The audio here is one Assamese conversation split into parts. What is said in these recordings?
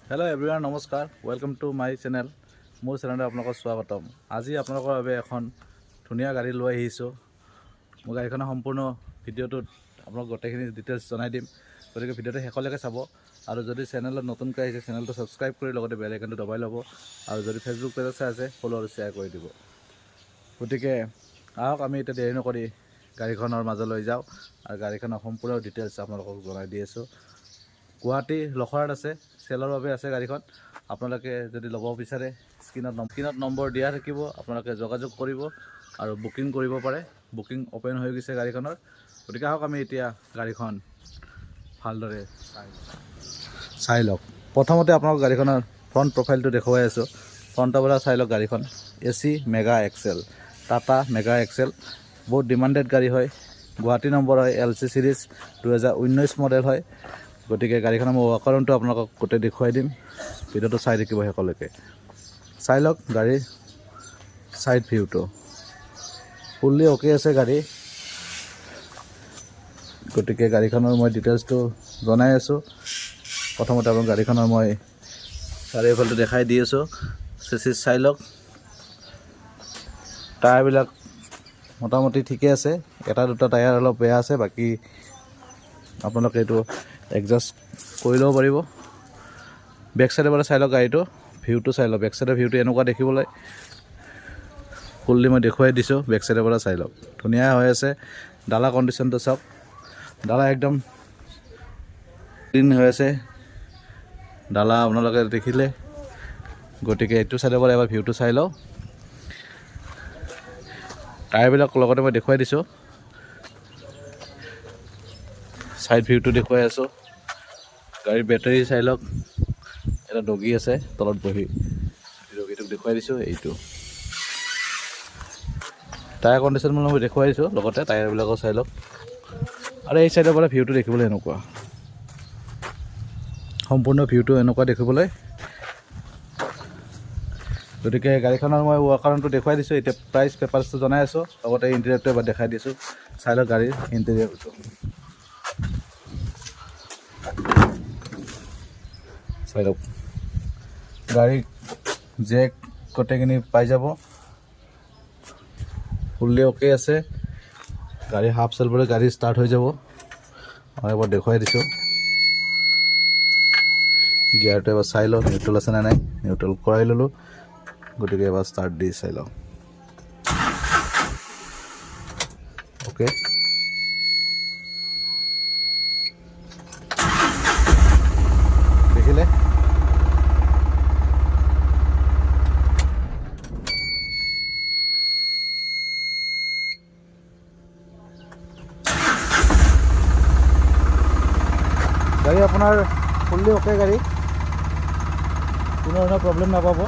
হেল্ল' এভৰিৱান, নমস্কাৰ। Welcome to my channel. মোৰ চেনেলত আপোনালোকক স্বাগতম। আজি আপোনালোকৰ বাবে এখন ধুনীয়া গাড়ী লৈ আহিছোঁ। মোৰ গাড়ীখনৰ সম্পূৰ্ণ ভিডিঅ'টোত আপোনাক গোটেইখিনি ডিটেইলছ জনাই দিম, গতিকে ভিডিঅ'টো শেষলৈকে চাব। আৰু যদি চেনেলত নতুনকৈ আহিছে চেনেলটো ছাবস্ক্ৰাইব কৰি লগতে বেল আইকনটো দবাই ল'ব। আৰু যদি ফেচবুক পেজত চাই আছে ফ'ল' আৰু শ্বেয়াৰ কৰি দিব। গতিকে আহক আমি এতিয়া দেৰি নকৰি গাড়ীখনৰ মাজলৈ যাওঁ আৰু গাড়ীখনৰ সম্পূৰ্ণ ডিটেইলছ আপোনালোকক জনাই দি আছোঁ। গুৱাহাটী লখৰাত আছে, চেলৰ বাবে আছে গাড়ীখন। আপোনালোকে যদি ল'ব বিচাৰে স্ক্ৰীণত নম্বৰ দিয়া থাকিব, আপোনালোকে যোগাযোগ কৰিব আৰু বুকিং কৰিব পাৰে। বুকিং অ'পেন হৈ গৈছে গাড়ীখনৰ। গতিকে আহক আমি এতিয়া গাড়ীখন ভালদৰে চাই লওক। প্ৰথমতে আপোনালোক গাড়ীখনৰ ফ্ৰণ্ট প্ৰফাইলটো দেখুৱাই আছোঁ। ফ্ৰণ্টৰ পৰা চাই লওক গাড়ীখন। AC Mega Excel, Tata Mega Excel, বহুত ডিমাণ্ডেড গাড়ী হয়। গুৱাহাটী নম্বৰ হয়, LC চিৰিজ 2019 মডেল হয়। গতিকে গাড়ীখনৰ মই ৱাকাৰণটো আপোনালোকক গোটেই দেখুৱাই দিম। ভিডিঅ'টো চাই থাকিব শেষলৈকে। চাই লওক গাড়ীৰ ছাইড ভিউটো ফুল্লি অ'কে আছে গাড়ী। গতিকে গাড়ীখনৰ মই ডিটেইলছটো জনাই আছোঁ। প্ৰথমতে আপোনাক গাড়ীখনৰ মই চাৰিওফালটো দেখাই দি আছোঁ। চেচিছ চাই লওক। টায়াৰবিলাক মোটামুটি ঠিকে আছে, এটা দুটা টায়াৰ অলপ বেয়া আছে, বাকী আপোনালোকে এইটো এডজাষ্ট কৰি ল'ব পাৰিব। বেক চাইডৰ পৰা চাই লওক গাড়ীটো ভিউটো চাই লওক। বেক চাইডৰ ভিউটো এনেকুৱা দেখিবলৈ ফুল্লি মই দেখুৱাই দিছোঁ। বেক চাইডৰ পৰা চাই লওক, ধুনীয়া হৈ আছে। ডালা কণ্ডিশ্যনটো চাওক, ডালা একদম ক্লিন হৈ আছে। ডালা আপোনালোকে দেখিলে। গতিকে এইটো চাইডৰ পৰা এবাৰ ভিউটো চাই লওক। টায়াৰবিলাক লগতে মই দেখুৱাই দিছোঁ। ছাইড ভিউটো দেখুৱাই আছোঁ। গাড়ীৰ বেটাৰী চাই লওক, এটা ডগী আছে তলত বহি, ডগীটোক দেখুৱাই দিছোঁ। এইটো টায়াৰ কণ্ডিশ্যন মই দেখুৱাই দিছোঁ, লগতে টায়াৰবিলাকো চাই লওক। আৰু এই চাইডৰ পৰা ভিউটো দেখিবলৈ এনেকুৱা, সম্পূৰ্ণ ভিউটো এনেকুৱা দেখিবলৈ। গতিকে গাড়ীখনৰ মই ৱাকাৰণটো দেখুৱাই দিছোঁ। এতিয়া প্ৰাইচ পেপাৰছটো জনাই আছোঁ, লগতে ইণ্টেৰিয়ৰটো এবাৰ দেখাই দিছোঁ। চাই লওক গাড়ীৰ ইণ্টেৰিয়ৰটো। চাই লওক গাড়ী জেক গোটেইখিনি পাই যাব, ফুল্লি অ'কে আছে। গাড়ী হাফ চেলফৰে গাড়ী ষ্টাৰ্ট হৈ যাব। মই এবাৰ দেখুৱাই দিছোঁ। গিয়াৰটো এবাৰ চাই লওঁ, নিউট্ৰেল আছে নে নাই। নিউট্ৰেল কৰাই ল'লোঁ। গতিকে এবাৰ ষ্টাৰ্ট দি চাই লওঁ। অ'কে, দেখিলে। গাড়ী আপোনাৰ ফুল্লি অ'কে গাড়ী, কোনো ধৰণৰ প্ৰব্লেম নাপাব।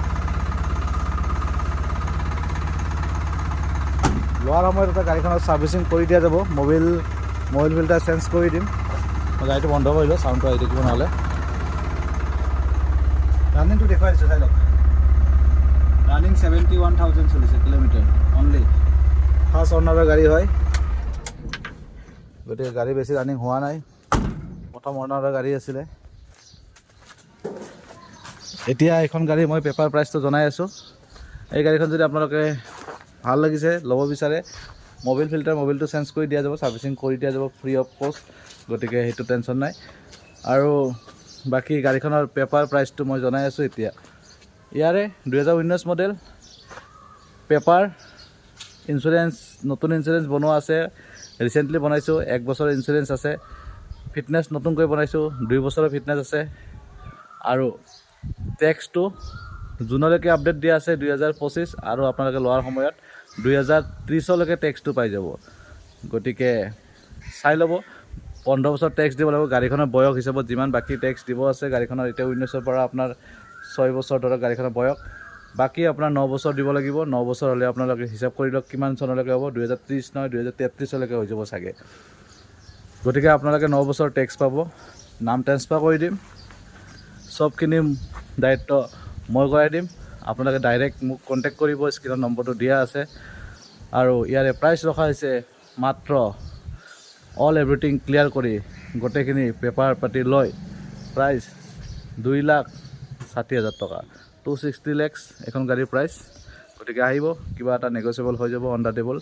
লোৱাৰ সময়ত এটা গাড়ীখনৰ ছাৰ্ভিচিং কৰি দিয়া যাব। মবিল ফিল্টাৰ চেঞ্জ কৰি দিম। মই গাড়ীটো বন্ধ কৰিলোঁ, চাউণ্ডটো আহি থাকিব নহ'লে। ৰানিংটো দেখুৱাই দিছোঁ, চাই লওক। ৰানিং 71,000 চলিছে কিলোমিটাৰ অনলি। ফাৰ্ষ্ট অ'নাৰৰ গাড়ী হয়, গতিকে গাড়ী বেছি ৰানিং হোৱা নাই। প্ৰথম অ'নাৰৰ গাড়ী আছিলে। এতিয়া এইখন গাড়ী মই পেপাৰ প্ৰাইচটো জনাই আছোঁ। এই গাড়ীখন যদি আপোনালোকে ভাল লাগিছে, ল'ব বিচাৰে, মবিলটো চেঞ্জ কৰি দিয়া যাব, ছাৰ্ভিচিং কৰি দিয়া যাব ফ্ৰী অফ কষ্ট। গতিকে সেইটো টেনশ্যন নাই। আৰু বাকী গাড়ীখনৰ পেপাৰ প্ৰাইচটো মই জনাই আছোঁ এতিয়া। ইয়াৰে 2019 মডেল, পেপাৰ, ইঞ্চুৰেঞ্চ, নতুন ইঞ্চুৰেঞ্চ বনোৱা আছে, ৰিচেণ্টলি বনাইছোঁ। 1 বছৰৰ ইঞ্চুৰেঞ্চ আছে। ফিটনেছ নতুনকৈ বনাইছোঁ, 2 বছৰৰ ফিটনেছ আছে। আৰু টেক্সটো জুনলৈকে আপডেট দিয়া আছে 2025, আৰু আপোনালোকে লোৱাৰ সময়ত 2030লৈকে টেক্সটো পাই যাব। গতিকে চাই ল'ব। 15 বছৰ টেক্স দিব লাগিব। গাড়ীখনৰ বয়স হিচাপত যিমান বাকী টেক্স দিব আছে, গাড়ীখনৰ এতিয়া 19ৰ পৰা আপোনাৰ 6 বছৰ ধৰক গাড়ীখনৰ বয়স, বাকী আপোনাৰ 9 বছৰ দিব লাগিব। 9 বছৰ হ'লে আপোনালোকে হিচাপ কৰি লওক কিমান চনলৈকে হ'ব। 2030 নহয়, 2033লৈকে হৈ যাব চাগে। গতিকে আপোনালোকে 9 বছৰ টেক্স পাব। নাম ট্ৰেন্সফাৰ কৰি দিম, চবখিনি দায়িত্ব মই কৰাই দিম। আপোনালোকে ডাইৰেক্ট মোক কণ্টেক্ট কৰিব, স্ক্ৰীণত নম্বৰটো দিয়া আছে। আৰু ইয়াৰে প্ৰাইচ ৰখা হৈছে মাত্ৰ অল এভৰিথিং ক্লিয়াৰ কৰি গোটেইখিনি পেপাৰ পাতি লৈ প্ৰাইচ 60,000 টকা 260 lakhs এখন গাড়ীৰ প্ৰাইচ গতিকে আহিব কিবা এটা নেগোচিয়েবল হৈ যাব on the table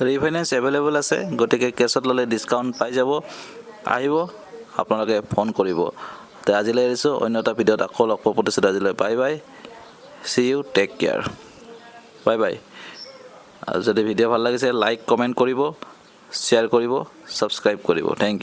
refinance available আছে গতিকে কেছত ল'লে ডিছকাউণ্ট পাই যাব আহিব আপোনালোকে ফোন কৰিব তে আজিলৈ এৰিছোঁ অন্য এটা ভিডিঅ'ত আকৌ লগ পাব প্ৰতিশ্ৰুতি আজিলৈ bye bye see you take care bye bye আৰু যদি ভিডিঅ' ভাল লাগিছে লাইক কমেণ্ট কৰিব শ্বেয়াৰ কৰিব ছাবস্ক্ৰাইব কৰিব থেংক ইউ